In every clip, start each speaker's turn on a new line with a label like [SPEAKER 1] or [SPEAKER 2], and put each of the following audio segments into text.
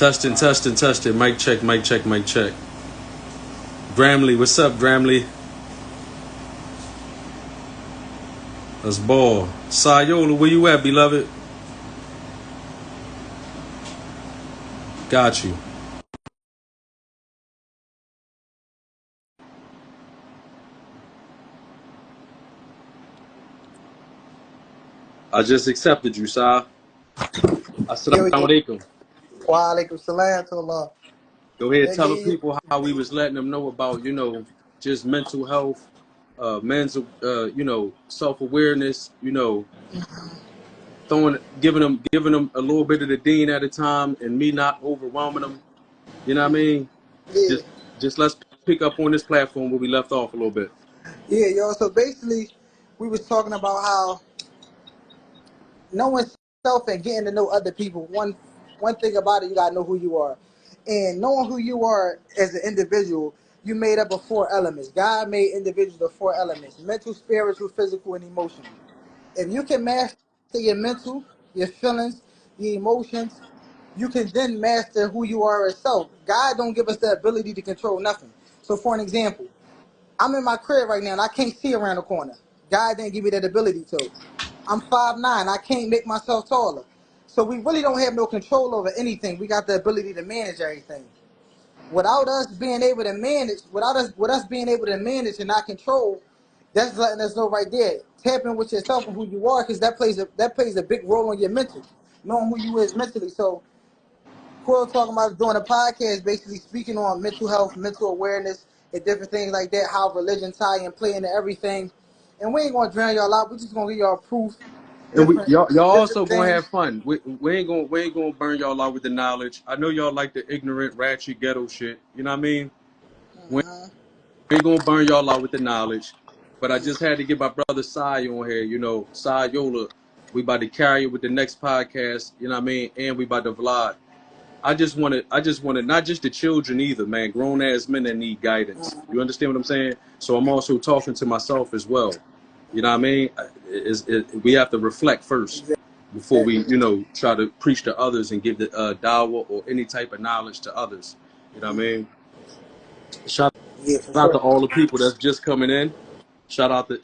[SPEAKER 1] Testing, testing, testing. Mic check, mic check, mic check. Gramley, what's up, Gramley? Let's ball. Sayola, where you at, beloved? Got you. I just accepted you, Sa. Assalamu alaikum.
[SPEAKER 2] Wa alaikum salam to Allah.
[SPEAKER 1] Go ahead, tell the people how we was letting them know about, just mental health, mental, self-awareness, giving them a little bit of the dean at a time, and me not overwhelming them. You know what I mean?
[SPEAKER 2] Yeah.
[SPEAKER 1] Just let's pick up on this platform where we left off a little bit.
[SPEAKER 2] Yeah, yo. So basically, we was talking about how knowing self and getting to know other people. One thing about it, you gotta know who you are, and knowing who you are as an individual. You made up of 4 elements. God made individuals of 4 elements: mental, spiritual, physical, and emotional. If you can master your mental, your feelings, your emotions, you can then master who you are as self. God don't give us the ability to control nothing. So for an example, I'm in my crib right now and I can't see around the corner. God didn't give me that ability to. I'm 5'9". I can't make myself taller. So we really don't have no control over anything. We got the ability to manage everything. Without us being able to manage, with us being able to manage and not control, that's letting us know right there. Tap in with yourself and who you are, because that plays a big role on your mental, knowing who you is mentally. So Quill talking about doing a podcast, basically speaking on mental health, mental awareness, and different things like that. How religion tie and play into everything. And we ain't gonna drown y'all out. We just gonna give y'all proof,
[SPEAKER 1] And y'all also
[SPEAKER 2] different
[SPEAKER 1] gonna have
[SPEAKER 2] things.
[SPEAKER 1] fun. We ain't gonna burn y'all out with the knowledge. I know y'all like the ignorant, ratchet, ghetto shit. You know what I mean? We ain't gonna burn y'all out with the knowledge. But I just had to get my brother Sai on here. Sai Yola. We about to carry it with the next podcast. You know what I mean? And we about to vlog. I just wanted not just the children either, man. Grown ass men that need guidance. You understand what I'm saying? So I'm also talking to myself as well. You know what I mean? We have to reflect first before we, try to preach to others and give the dawah or any type of knowledge to others. You know what I mean? Shout
[SPEAKER 2] Yeah, for
[SPEAKER 1] out to
[SPEAKER 2] sure.
[SPEAKER 1] all the people that's just coming in. Shout out to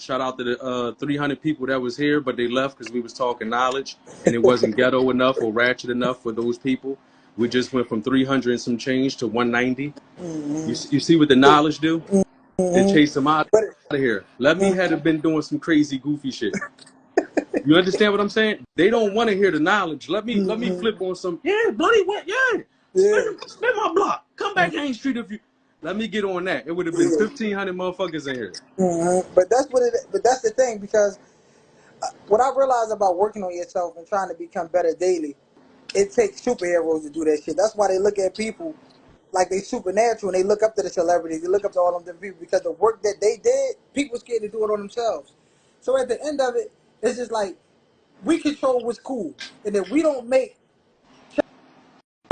[SPEAKER 1] the 300 people that was here, but they left because we was talking knowledge and it wasn't ghetto enough or ratchet enough for those people. We just went from 300 and some change to 190. You see what the knowledge do? It chase them out
[SPEAKER 2] But
[SPEAKER 1] of here. Let me have been doing some crazy goofy shit. You understand what I'm saying? They don't want to hear the knowledge. Let me flip on some. Yeah, bloody what? Yeah,
[SPEAKER 2] yeah,
[SPEAKER 1] spin my block. Come back Main Street if you. Let me get on that. It would have been 1,500 motherfuckers in here.
[SPEAKER 2] but that's what it. But that's the thing, because what I realized about working on yourself and trying to become better daily, it takes superheroes to do that shit. That's why they look at people like they supernatural and they look up to the celebrities. They look up to all of them people because the work that they did, people scared to do it on themselves. So at the end of it, it's just like we control what's cool, and if we don't make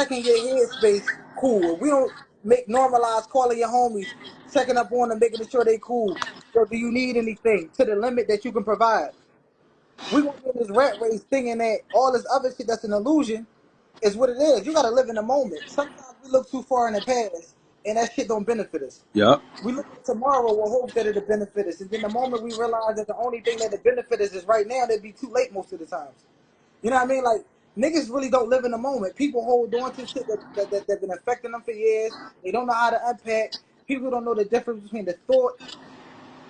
[SPEAKER 2] checking your headspace cool, if we don't make normalize calling your homies, checking up on them, making sure they cool. So do you need anything to the limit that you can provide? We gonna be in this rat race thinking that all this other shit that's an illusion is what it is. You gotta live in the moment. Sometimes we look too far in the past and that shit don't benefit us.
[SPEAKER 1] Yep.
[SPEAKER 2] We look at tomorrow with hope that it'll benefit us. And then the moment we realize that the only thing that'll benefit us is right now, that'd be too late most of the times. You know what I mean? Like, niggas really don't live in the moment. People hold on to shit that been affecting them for years. They don't know how to unpack. People don't know the difference between the thought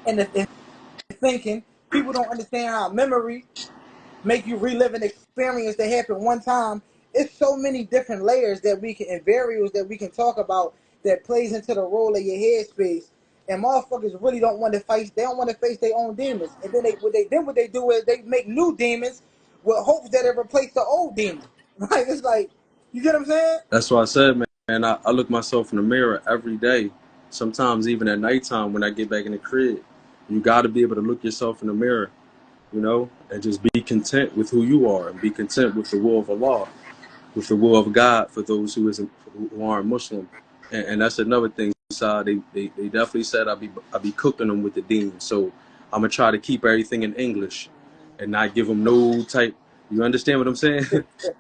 [SPEAKER 2] and the thinking. People don't understand how memory make you relive an experience that happened one time. It's so many different layers that we can, and variables that we can talk about that plays into the role of your headspace. And motherfuckers really don't want to face. They don't want to face their own demons. And then what they do is they make new demons with hopes that it replace the old demon. Like, it's like, you get what I'm saying?
[SPEAKER 1] That's why I said, man. I look myself in the mirror every day. Sometimes even at nighttime when I get back in the crib, you got to be able to look yourself in the mirror, and just be content with who you are and be content with the will of Allah, with the will of God for those who aren't Muslim. And that's another thing. They definitely said I be cooking them with the deen. So I'm gonna try to keep everything in English and not give them no type. You understand what I'm saying?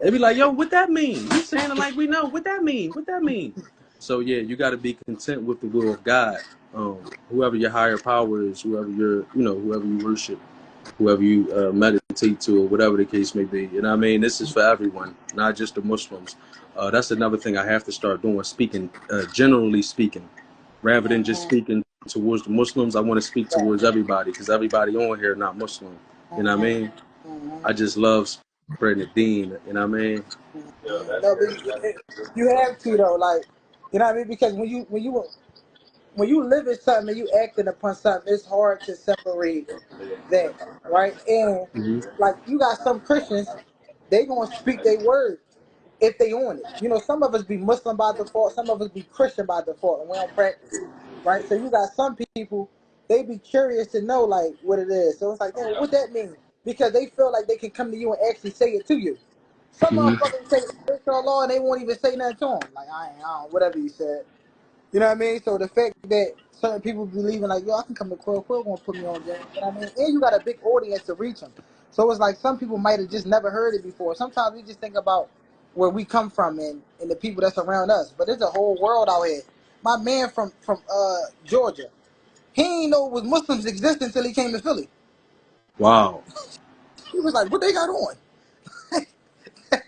[SPEAKER 1] They be like, yo, what that mean? You saying it like we know. What that mean? What that mean? So yeah, you got to be content with the will of God. Whoever your higher power is, whoever whoever you worship, whoever you meditate to, or whatever the case may be. You know what I mean? This is for everyone, not just the Muslims. That's another thing I have to start doing, speaking, generally speaking, rather than just speaking towards the Muslims. I want to speak
[SPEAKER 2] Right.
[SPEAKER 1] towards everybody, because everybody on here not Muslim. You know what I mean?
[SPEAKER 2] Mm-hmm.
[SPEAKER 1] I just love spreading the deen. You know what I mean?
[SPEAKER 2] No, but you have to though, like, you know what I mean? Because when you live in something and you acting upon something, it's hard to separate that, right? And
[SPEAKER 1] Hmm.
[SPEAKER 2] like you got some Christians, they gonna speak their word if they on it. You know, some of us be Muslim by default, some of us be Christian by default, and we don't practice, right? So you got some people, they be curious to know like what it is. So it's like, damn, what that mean? Because they feel like they can come to you and actually say it to you. Some
[SPEAKER 1] Hmm.
[SPEAKER 2] motherfuckers say spiritual law and they won't even say nothing to them. Like I don't, whatever you said. You know what I mean? So the fact that certain people believing like, yo, I can come to Quill, Quill gonna put me on game. You know what I mean? And you got a big audience to reach them. So it's like some people might have just never heard it before. Sometimes we just think about where we come from and the people that's around us. But there's a whole world out here. My man from Georgia, he ain't know it was Muslims exist until he came to Philly.
[SPEAKER 1] Wow.
[SPEAKER 2] He was like, what they got on?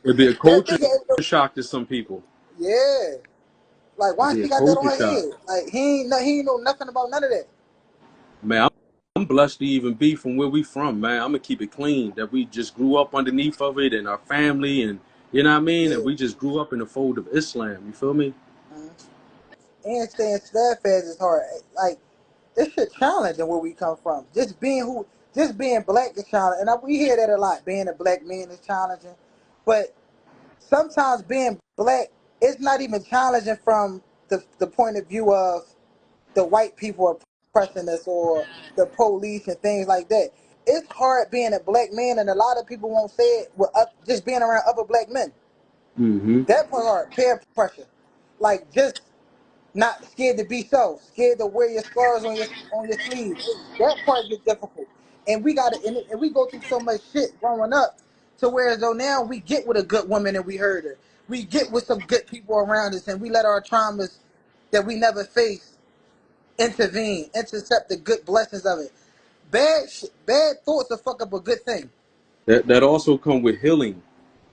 [SPEAKER 1] It'd be a
[SPEAKER 2] That
[SPEAKER 1] culture
[SPEAKER 2] nigga ain't know.
[SPEAKER 1] shock to some people.
[SPEAKER 2] Yeah. Like
[SPEAKER 1] It'd
[SPEAKER 2] why
[SPEAKER 1] be a
[SPEAKER 2] she got that on
[SPEAKER 1] culture
[SPEAKER 2] her
[SPEAKER 1] shock.
[SPEAKER 2] head? Like he ain't know nothing about none of that.
[SPEAKER 1] Man, I'm blessed to even be from where we from, man. I'm gonna keep it clean. That we just grew up underneath of it, and our family, and you know what I mean. And
[SPEAKER 2] Yeah.
[SPEAKER 1] we just grew up in the fold of Islam. You feel me?
[SPEAKER 2] Mhm. And staying steadfast is hard. Like it's shit challenging where we come from. Just being black is challenging, and we hear that a lot. Being a black man is challenging, but sometimes being black it's not even challenging from the point of view of the white people oppressing us or the police and things like that. It's hard being a black man, and a lot of people won't say it with just being around other black men.
[SPEAKER 1] Mm-hmm.
[SPEAKER 2] That part hard, peer pressure, like just not scared to be so, scared to wear your scars on your sleeve. That part gets difficult, and we got to, and we go through so much shit growing up, to where as though now we get with a good woman and we heard her, we get with some good people around us, and we let our traumas that we never faced intervene, intercept the good blessings of it. Bad thoughts will fuck up a good thing.
[SPEAKER 1] That also come with healing.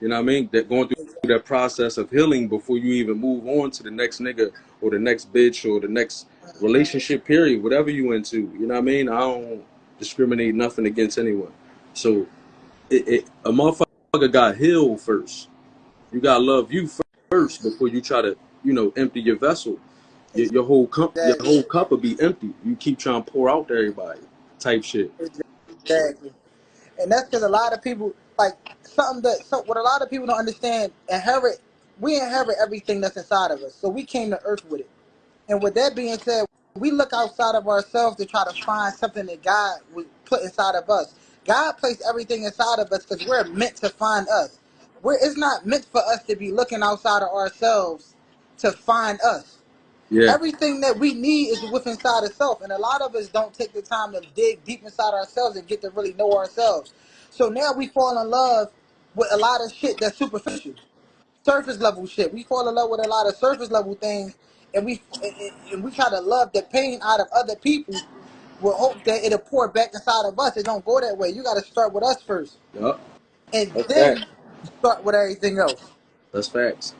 [SPEAKER 1] You know what I mean? That going through that process of healing before you even move on to the next nigga or the next bitch or the next relationship period, whatever you into. You know what I mean? I don't discriminate nothing against anyone. So a motherfucker got healed first. You gotta love you first before you try to, empty your vessel. Your
[SPEAKER 2] Exactly.
[SPEAKER 1] whole cup will be empty. You keep trying to pour out to everybody, type shit.
[SPEAKER 2] Exactly. And that's because a lot of people like what a lot of people don't understand. We inherit everything that's inside of us, so we came to earth with it. And with that being said, we look outside of ourselves to try to find something that God would put inside of us. God placed everything inside of us because we're meant to find us. It's not meant for us to be looking outside of ourselves to find us.
[SPEAKER 1] Yeah.
[SPEAKER 2] Everything that we need is within inside itself, and a lot of us don't take the time to dig deep inside ourselves and get to really know ourselves. So now we fall in love with a lot of shit that's superficial, surface level shit. We fall in love with a lot of surface level things, and we try to love the pain out of other people with hope that it'll pour back inside of us. It don't go that way. You got to start with us first,
[SPEAKER 1] Yup.
[SPEAKER 2] and
[SPEAKER 1] That's
[SPEAKER 2] then
[SPEAKER 1] facts.
[SPEAKER 2] start with everything else.
[SPEAKER 1] That's facts.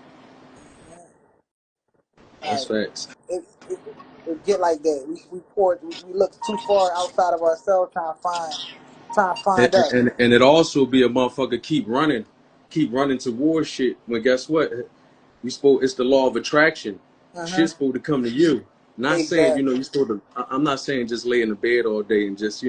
[SPEAKER 1] That's
[SPEAKER 2] Like
[SPEAKER 1] facts.
[SPEAKER 2] it get like that. We look too far outside of ourselves trying to
[SPEAKER 1] And,
[SPEAKER 2] find us.
[SPEAKER 1] and it also be a motherfucker keep running towards shit. When guess what? It's the law of attraction.
[SPEAKER 2] Uh-huh.
[SPEAKER 1] Shit's supposed to come to you. Not saying
[SPEAKER 2] Exactly.
[SPEAKER 1] you supposed to. I'm not saying just lay in the bed all day and just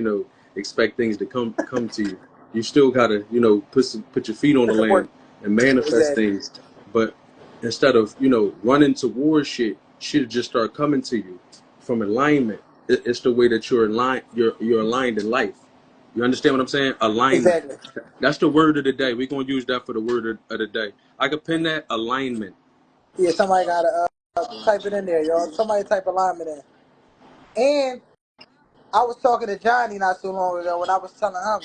[SPEAKER 1] expect things to come to you. You still gotta put your feet on the
[SPEAKER 2] Put the
[SPEAKER 1] land
[SPEAKER 2] work.
[SPEAKER 1] and manifest
[SPEAKER 2] Exactly.
[SPEAKER 1] things. But instead of running towards shit just start coming to you from alignment. It's the way that you're aligned. You're aligned in life. You understand what I'm saying? Alignment.
[SPEAKER 2] Exactly.
[SPEAKER 1] That's the word of the day. We're gonna use that for the word of the day. I could pin that alignment.
[SPEAKER 2] Yeah, somebody gotta type it in there, y'all. Somebody type alignment in. And I was talking to Johnny not too long ago when I was telling him.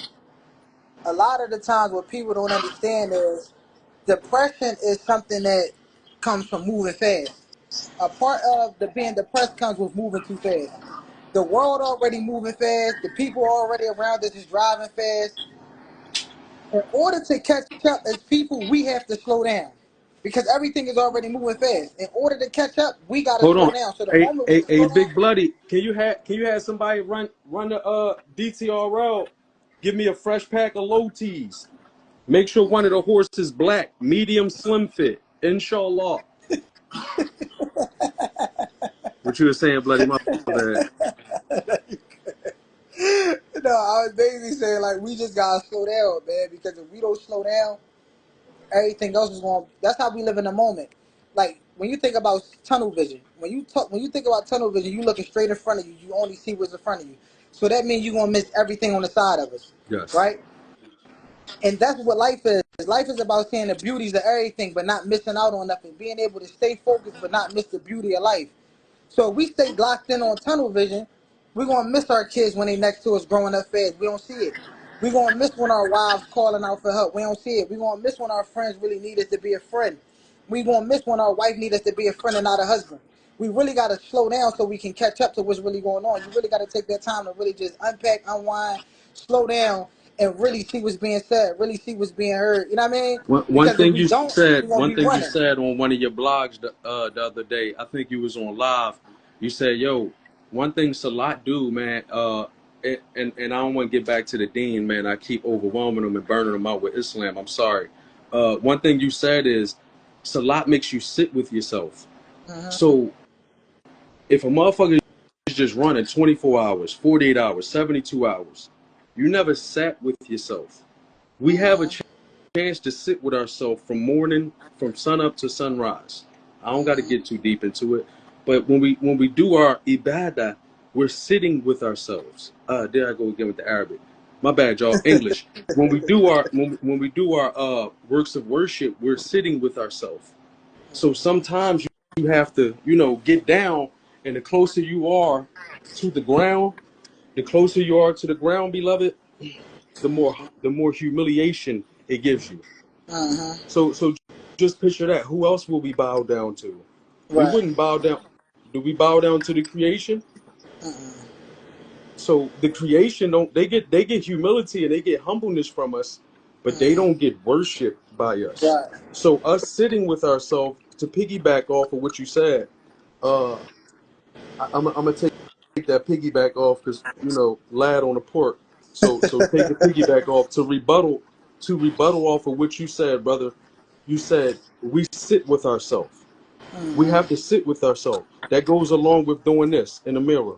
[SPEAKER 2] a lot of the times what people don't understand is depression is something that comes from moving fast. A part of the being depressed comes with moving too fast. The world already moving fast. The people already around us is driving fast. In order to catch up as people, we have to slow down because everything is already moving fast. In order to catch up, we gotta
[SPEAKER 1] Hold
[SPEAKER 2] slow
[SPEAKER 1] on.
[SPEAKER 2] down. So the
[SPEAKER 1] Hey,
[SPEAKER 2] moment we
[SPEAKER 1] hey, hey,
[SPEAKER 2] slow down,
[SPEAKER 1] Big Bloody, can you have somebody run the DTRL? Give me a fresh pack of low teas. Make sure one of the horses black, medium, slim fit. Inshallah. What you were saying, Bloody? My bad.
[SPEAKER 2] I was basically saying like we just gotta slow down, man. Because if we don't slow down, everything else is going. That's how we live in the moment. Like when you think about tunnel vision, when you think about tunnel vision, you looking straight in front of you. You only see what's in front of you. So that means you're gonna miss everything on the side of us,
[SPEAKER 1] Yes.
[SPEAKER 2] right? And that's what life is. Life is about seeing the beauties of everything, but not missing out on nothing. Being able to stay focused, but not miss the beauty of life. So if we stay locked in on tunnel vision, we're gonna miss our kids when they next to us growing up fast. We don't see it. We're gonna miss when our wives calling out for help. We don't see it. We're gonna miss when our friends really need us to be a friend. We're gonna miss when our wife need us to be a friend and not a husband. We really gotta slow down so we can catch up to what's really going on. You really gotta take that time to really just unpack, unwind, slow down, and really see what's being said, really see what's being heard. You know what I mean?
[SPEAKER 1] One
[SPEAKER 2] Because if
[SPEAKER 1] thing
[SPEAKER 2] we
[SPEAKER 1] you
[SPEAKER 2] don't, we're
[SPEAKER 1] said,
[SPEAKER 2] gonna
[SPEAKER 1] one
[SPEAKER 2] be
[SPEAKER 1] thing you
[SPEAKER 2] running.
[SPEAKER 1] said on one of your blogs the other day. I think you was on live. You said, "Yo, one thing Salat do, man. And I don't want to get back to the dean, man. I keep overwhelming them and burning them out with Islam. I'm sorry. One thing you said is, Salat makes you sit with yourself. So if a motherfucker is just running 24 hours, 48 hours, 72 hours, you never sat with yourself. We have a chance to sit with ourselves from sun up to sunrise. I don't got to get too deep into it, but when we do our ibadah, we're sitting with ourselves. There I go again with the Arabic. My bad, y'all. English. When we do our works of worship, we're sitting with ourselves. So sometimes you have to get down, and the closer you are to the ground, beloved, the more humiliation it gives you. So just picture that. Who else will we bow down to? We
[SPEAKER 2] Right.
[SPEAKER 1] wouldn't bow down. Do we bow down to the creation? So the creation don't they get humility and they get humbleness from us, but they don't get worship by us.
[SPEAKER 2] Right.
[SPEAKER 1] So us sitting with ourselves, to piggyback off of what you said, uh, I'm gonna take that piggyback off because lad on the port. So take the piggyback off to rebuttal off of what you said, brother. You said we sit with ourselves. We have to sit with ourselves. That goes along with doing this in the mirror.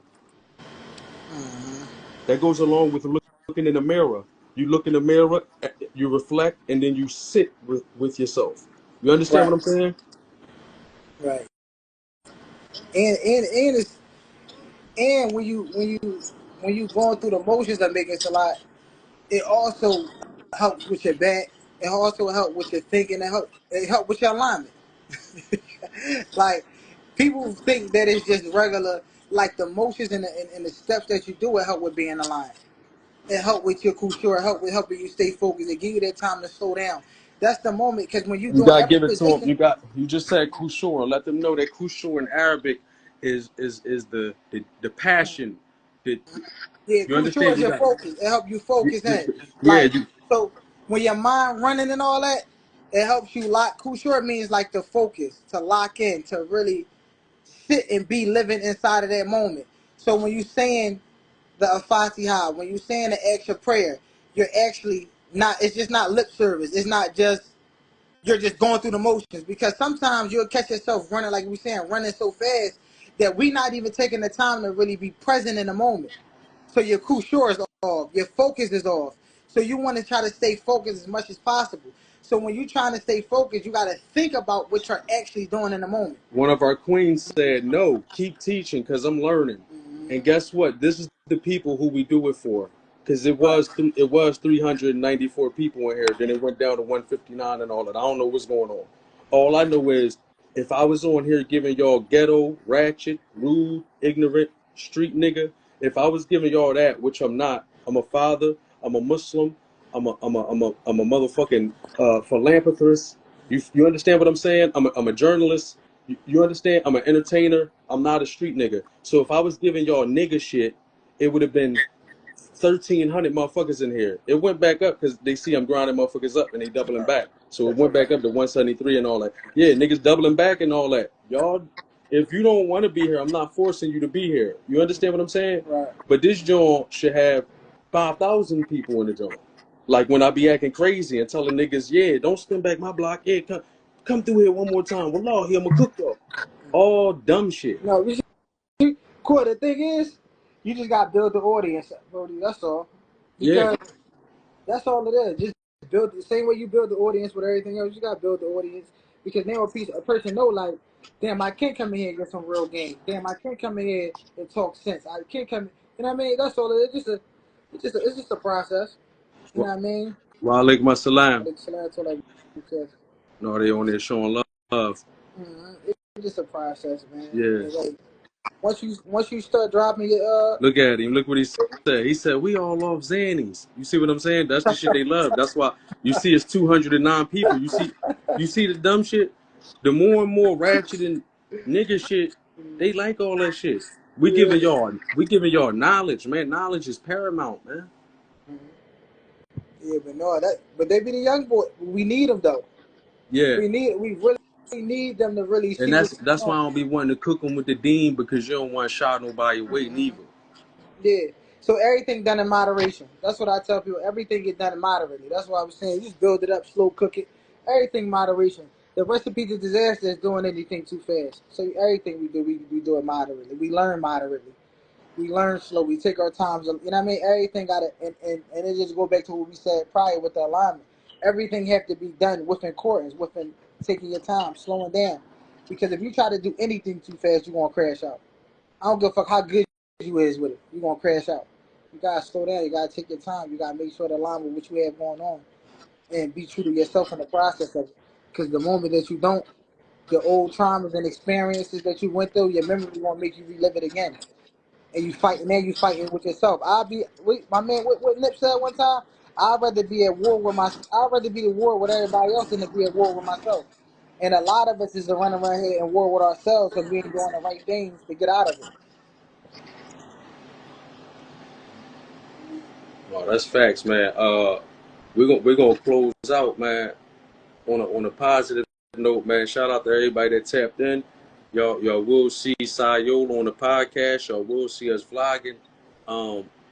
[SPEAKER 1] That goes along with looking in the mirror. You look in the mirror, you reflect, and then you sit with yourself. You understand what
[SPEAKER 2] Right.
[SPEAKER 1] I'm saying?
[SPEAKER 2] Right. And it's and when you going through the motions of making a lot, it also helps with your back. It also helps with your thinking. It help with your alignment. Like people think that it's just regular, like the motions and the steps that you do. It help with being aligned. It help with your kusure. It help with helping you stay focused. It give you that time to slow down. That's the moment because when you're
[SPEAKER 1] You
[SPEAKER 2] doing
[SPEAKER 1] gotta
[SPEAKER 2] every
[SPEAKER 1] give it to them.
[SPEAKER 2] position,
[SPEAKER 1] You just said kushur. Let them know that kushur in Arabic is the passion. That
[SPEAKER 2] yeah,
[SPEAKER 1] you
[SPEAKER 2] kusure
[SPEAKER 1] understand?
[SPEAKER 2] is your focus. It help you focus in.
[SPEAKER 1] Yeah.
[SPEAKER 2] Like so, when your mind running and all that, it helps you lock. Kusure means like to focus, to lock in, to really sit and be living inside of that moment. So when you saying the Fatiha, when you saying the extra prayer, you're actually not. It's just not lip service. It's not just you're just going through the motions because sometimes you'll catch yourself running like we saying running so fast that we not even taking the time to really be present in the moment. So your kushur is off, your focus is off. So you want to try to stay focused as much as possible. So when you're trying to stay focused, you got to think about what you're actually doing in the moment.
[SPEAKER 1] One of our queens said, "No, keep teaching, cause I'm learning." And guess what? This is the people who we do it for. Cause it
[SPEAKER 2] Right.
[SPEAKER 1] was it was 394 people in here. Then it went down to 159 and all that. I don't know what's going on. All I know is if I was on here giving y'all ghetto, ratchet, rude, ignorant, street nigga, if I was giving y'all that, which I'm not, I'm a father, I'm a Muslim, I'm a motherfucking philanthropist. You understand what I'm saying? I'm a journalist. You understand? I'm an entertainer. I'm not a street nigga. So if I was giving y'all nigga shit, it would have been 1,300 motherfuckers in here. It went back up because they see I'm grinding motherfuckers up and they doubling back. So it went back up to 173 and all that. Yeah, niggas doubling back and all that. Y'all, if you don't want to be here, I'm not forcing you to be here. You understand what I'm saying?
[SPEAKER 2] Right.
[SPEAKER 1] But this joint should have 5,000 people in the joint. Like when I be acting crazy and telling niggas, yeah, don't spin back my block. Yeah, come through here one more time. Wallah, here, I'm going to cook y'all. All dumb shit.
[SPEAKER 2] No, cool. The thing is, you just got to build the audience, Brody. That's all.
[SPEAKER 1] Yeah.
[SPEAKER 2] Because that's all it is. Just build the same way you build the audience with everything else. You got to build the audience because now a person know like, damn, I can't come in here and get some real game. Damn, I can't come in here and talk sense. I can't come. You know what I mean? That's all it is. It's just a process. You know what I mean?
[SPEAKER 1] Wa alaikum assalam.
[SPEAKER 2] Like, so that's all I said.
[SPEAKER 1] No, they on there showing love.
[SPEAKER 2] It's just a process, man.
[SPEAKER 1] Yeah.
[SPEAKER 2] And like, once you start dropping your
[SPEAKER 1] Look at him. Look what he said. He said, we all love Xannies. You see what I'm saying? That's the shit they love. That's why you see it's 209 people. You see the dumb shit? The more and more ratchet and nigga shit, they like all that shit.
[SPEAKER 2] yeah.
[SPEAKER 1] We giving y'all knowledge, man. Knowledge is paramount, man.
[SPEAKER 2] Yeah, but no, but they be the young boy. We need them though.
[SPEAKER 1] Yeah.
[SPEAKER 2] We really need them to really
[SPEAKER 1] And
[SPEAKER 2] see what's
[SPEAKER 1] that's
[SPEAKER 2] going
[SPEAKER 1] why
[SPEAKER 2] on.
[SPEAKER 1] I don't be wanting to cook them with the dean because you don't want to shot nobody away
[SPEAKER 2] Mm-hmm.
[SPEAKER 1] neither.
[SPEAKER 2] Yeah. So everything done in moderation. That's what I tell people. Everything get done in moderately. That's why I was saying just build it up, slow cook it. Everything moderation. The recipe to disaster is doing anything too fast. So everything we do it moderately. We learn moderately. We learn slow. We take our times. You know what I mean? Everything got to, and it just go back to what we said prior with the alignment. Everything have to be done with importance, within taking your time, slowing down. Because if you try to do anything too fast, you're gonna crash out. I don't give a fuck how good you is with it. You're gonna crash out. You gotta slow down. You gotta take your time. You gotta make sure to align with what you have going on, and be true to yourself in the process of it. Because the moment that you don't, your old traumas and experiences that you went through, your memory gonna make you relive it again, and you fight, and then you fighting with yourself. My man, what Nip said one time. I'd rather be at war with I'd rather be at war with everybody else than to be at war with myself. And a lot of us is to run around here and war with ourselves because we ain't doing the right things to get out of it.
[SPEAKER 1] Oh, that's facts, man. We're gonna close out, man, on a positive note, man. Shout out to everybody that tapped in. Y'all will see Sayola on the podcast. Y'all will see us vlogging.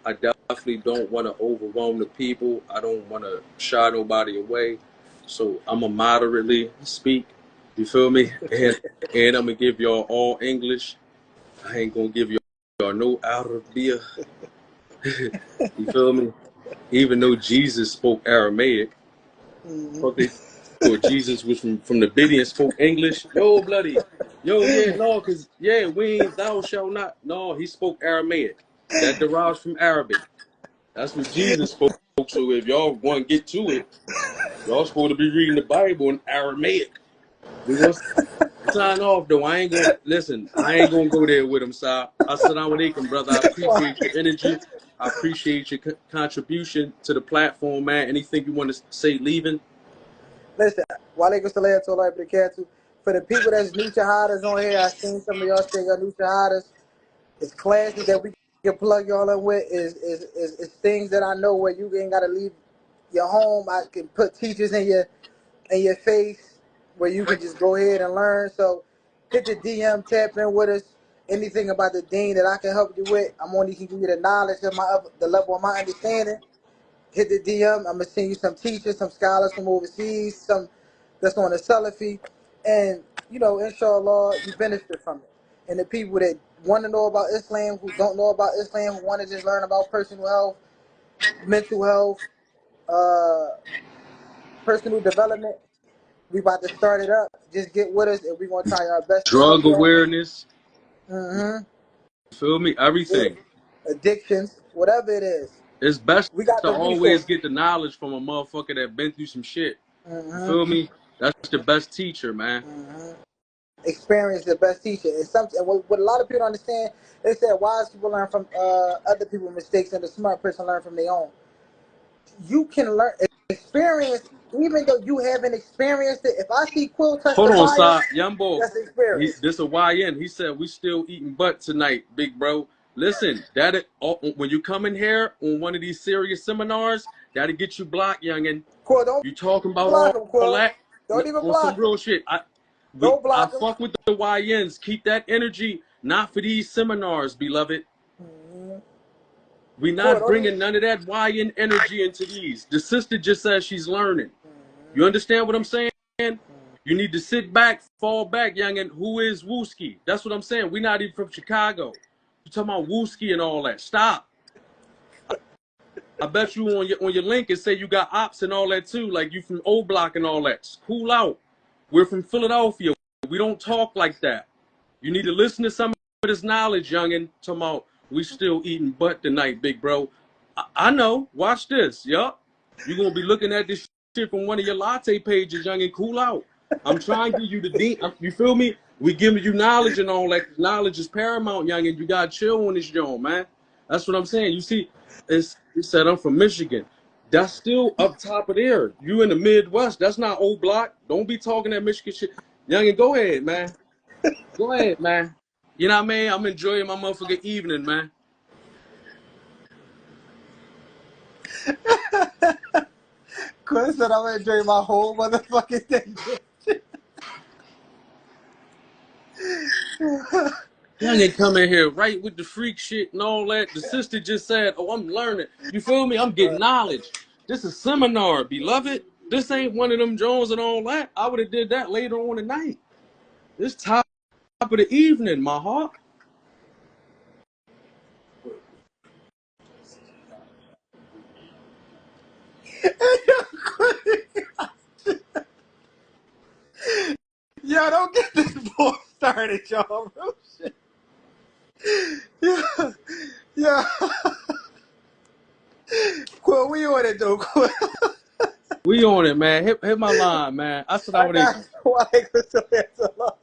[SPEAKER 1] I definitely don't want to overwhelm the people. I don't want to shy nobody away. So I'm gonna moderately speak. You feel me? And I'm gonna give y'all all English. I ain't gonna give y'all no Arabia. You feel me? Even though Jesus spoke Aramaic, fuck they thought Jesus was from the Biddy and spoke English. Yo, bloody. Yo, yeah, no, cause yeah, we ain't thou shalt not. No, he spoke Aramaic. That derives from Arabic. That's what Jesus spoke. So if y'all want to get to it, y'all supposed to be reading the Bible in Aramaic. We gonna sign off though. I ain't gonna listen. I ain't gonna go there with him, sir. Assalamu alaikum, brother. I appreciate your energy. I appreciate your contribution to the platform, man. Anything you want to say, leaving?
[SPEAKER 2] Listen, Walaikum Salam to Allah Barakatuh. For the people that's new shahadas on here, I seen some of y'all say y'all new shahadas. It's classes that we can plug y'all in with. Is things that I know where you ain't gotta leave your home. I can put teachers in your face where you can just go ahead and learn. So hit the DM, tap in with us. Anything about the dean that I can help you with, I'm only can give you the knowledge of the level of my understanding. Hit the DM. I'm gonna send you some teachers, some scholars from overseas, some that's on the Salafi, and inshallah, you benefit from it. And the people that want to know about Islam, who don't know about Islam, who want to just learn about personal health, mental health, uh, personal development, we about to start it up. Just get with us, and we're gonna try our best to help
[SPEAKER 1] Drug
[SPEAKER 2] y'all.
[SPEAKER 1] awareness.
[SPEAKER 2] Mm-hmm.
[SPEAKER 1] You feel me?
[SPEAKER 2] Yeah.
[SPEAKER 1] Everything.
[SPEAKER 2] Addictions, whatever it is,
[SPEAKER 1] It's best
[SPEAKER 2] we got
[SPEAKER 1] to
[SPEAKER 2] the
[SPEAKER 1] always
[SPEAKER 2] resources.
[SPEAKER 1] get the knowledge from a motherfucker that been through some shit. You feel
[SPEAKER 2] Mm-hmm.
[SPEAKER 1] me? That's the best teacher, man.
[SPEAKER 2] Mm-hmm. Experience the best teacher. And what a lot of people don't understand, they said wise people learn from other people's mistakes and the smart person learn from their own. You can learn experience, even though you haven't experienced it. If I see Quill touch
[SPEAKER 1] Hold
[SPEAKER 2] the
[SPEAKER 1] on,
[SPEAKER 2] fire,
[SPEAKER 1] Side. Young boy.
[SPEAKER 2] that's experience.
[SPEAKER 1] This a YN. He said we still eating butt tonight, big bro. Listen, when you come in here on one of these serious seminars, that'll get you blocked, youngin.
[SPEAKER 2] Quill, don't
[SPEAKER 1] You talking about
[SPEAKER 2] block him,
[SPEAKER 1] all
[SPEAKER 2] Quill.
[SPEAKER 1] that
[SPEAKER 2] Don't even
[SPEAKER 1] on some
[SPEAKER 2] block him.
[SPEAKER 1] real shit.
[SPEAKER 2] Don't
[SPEAKER 1] I
[SPEAKER 2] block him.
[SPEAKER 1] fuck with the YNs. Keep that energy, not for these seminars, beloved. We
[SPEAKER 2] Quill,
[SPEAKER 1] not
[SPEAKER 2] don't even.
[SPEAKER 1] bringing none of that YN energy into these. The sister just says she's learning. You understand what I'm saying? You need to sit back, fall back, youngin. Who is Wooski? That's what I'm saying. We not even from Chicago. You talking about Wooski and all that. Stop. I bet you on your link it say you got ops and all that too, like you from O Block and all that. Cool out. We're from Philadelphia. We don't talk like that. You need to listen to some of this knowledge, youngin. Talking about we still eating butt tonight, big bro. I know. Watch this. Yup. You're gonna be looking at this shit from one of your latte pages, youngin. Cool out. I'm trying to give you the deep. You feel me? We giving you knowledge and all that. Knowledge is paramount, youngin. You gotta chill on this joint, man. That's what I'm saying. You see, he said I'm from Michigan. That's still up top of there. You in the Midwest. That's not old block. Don't be talking that Michigan shit. Youngin, go ahead, man. Go ahead, man. You know what I mean? I'm enjoying my motherfucking evening, man.
[SPEAKER 2] Quill said I'm gonna enjoy my whole motherfucking day.
[SPEAKER 1] Youngin come in here right with the freak shit and all that. The sister just said, oh, I'm learning. You feel me? I'm getting knowledge. This is seminar, beloved. This ain't one of them Jones and all that. I would have did that later on tonight. This top of the evening, my heart.
[SPEAKER 2] Yo, don't get this bull started, y'all. Real shit. Yeah, yeah. Quill, we on it though, Quill.
[SPEAKER 1] We on it, man. Hit my line, man.
[SPEAKER 2] I
[SPEAKER 1] Assalamu
[SPEAKER 2] got
[SPEAKER 1] alaikum.
[SPEAKER 2] you.